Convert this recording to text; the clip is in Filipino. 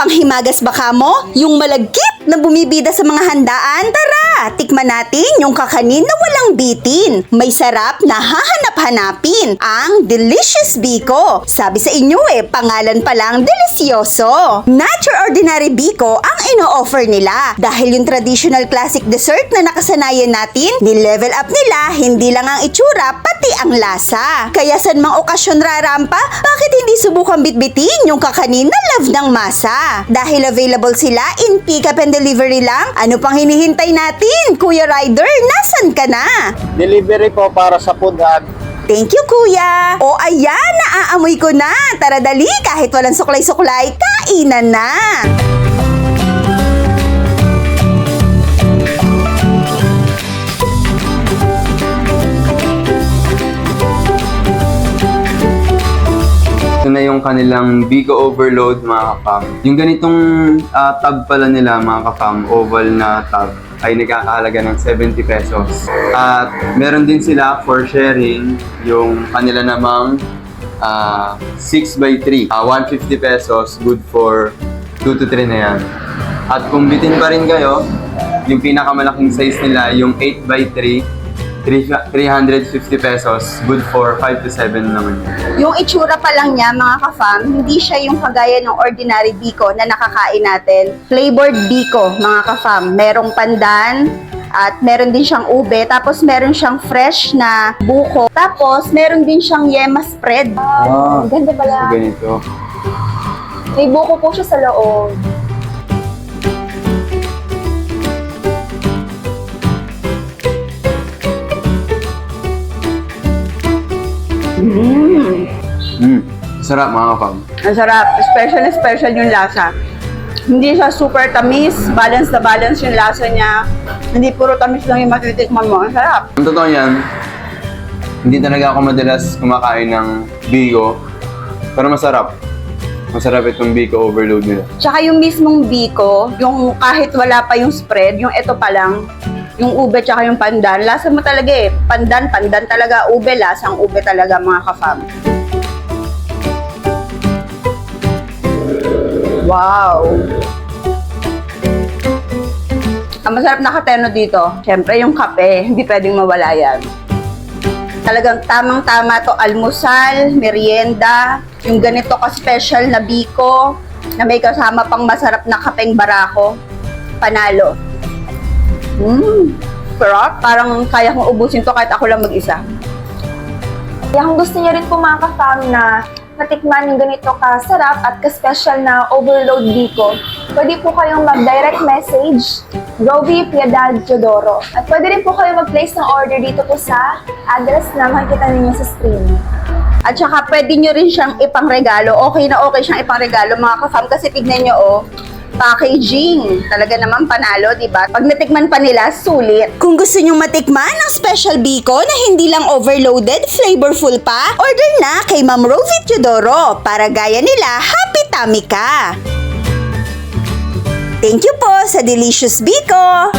panghimagas baka mo? Yung malagkit na bumibida sa mga handaan? Tara, tikman natin yung kakanin na walang bitin. May sarap na hahanap-hanapin, ang Delicious Biko. Sabi sa inyo pangalan pa lang delisyoso. Not your ordinary Biko ang ino-offer nila. Dahil yung traditional classic dessert na nakasanayan natin, ni-level up nila hindi lang ang itsura, pati ang lasa. Kaya san mang okasyon rarampa, bakit hindi subukan bitbitin yung kakanin na love ng masa? Dahil available sila in pick up and delivery lang, ano pang hinihintay natin? Kuya Rider, nasan ka na? Delivery po para sa Food Hub. Thank you, kuya. O ayan, naaamoy ko na. Tara dali, kahit walang suklay-suklay, kainan na. Ito na yung kanilang Biko Overload, mga ka-fam. Yung ganitong tub pala nila, mga ka-fam, oval na tub, ay nagkakahalaga ng 70 pesos. At meron din sila for sharing yung kanila namang 6x3, 150 pesos, good for 2 to 3 na yan. At kung bitin pa rin kayo, yung pinakamalaking size nila, yung 8x3, 350 pesos, good for 5 to 7 naman. Yung itsura pa lang niya, mga ka-fam, hindi siya yung kagaya ng ordinary Biko na nakakain natin. Flavored Biko, mga ka-fam. Merong pandan, at meron din siyang ube, tapos meron siyang fresh na buko, tapos meron din siyang yema spread. Ganda pala. Ganito. May buko po siya sa loob. Sarap, mga ka-fam. Ang sarap. Special yung lasa. Hindi siya super tamis. Balance na balance yung lasa niya. Hindi puro tamis lang yung matitikman mo. Ang sarap. Ang totoo yan, hindi talaga ako madalas kumakain ng Biko, pero masarap. Masarap itong Biko Overload nila. Tsaka yung mismong Biko, yung kahit wala pa yung spread, yung ito pa lang, yung ube tsaka yung pandan, lasa mo talaga pandan talaga, ube, lasang ube talaga, mga ka-fam. Wow! Ang masarap na kateno dito, syempre yung kape, hindi pwedeng mawala yan. Talagang tamang-tama to, almusal, merienda, yung ganito ka-special na Biko, na may kasama pang masarap na kapeng barako, panalo. Sarap, parang kaya kong ubusin to kahit ako lang mag-isa. Kaya kung gusto niyo rin po, mga ka-fam, na natikman yung ganito ka-sarap at ka-special na Overload Biko, pwede po kayong mag-direct message, Roby Piedad Teodoro. At pwede rin po kayo mag-place ng order dito po sa address na makikita ninyo sa screen. At saka pwede nyo rin siyang ipangregalo. Okay na okay siyang ipangregalo, mga ka-fam, kasi tignan nyo, packaging. Talaga naman panalo, di ba? Pag natikman pa nila, sulit. Kung gusto nyong matikman ang special Biko na hindi lang overloaded, flavorful pa, order na kay Ma'am Rovi Teodoro para gaya nila, happy tummy ka. Thank you po sa Delicious Biko!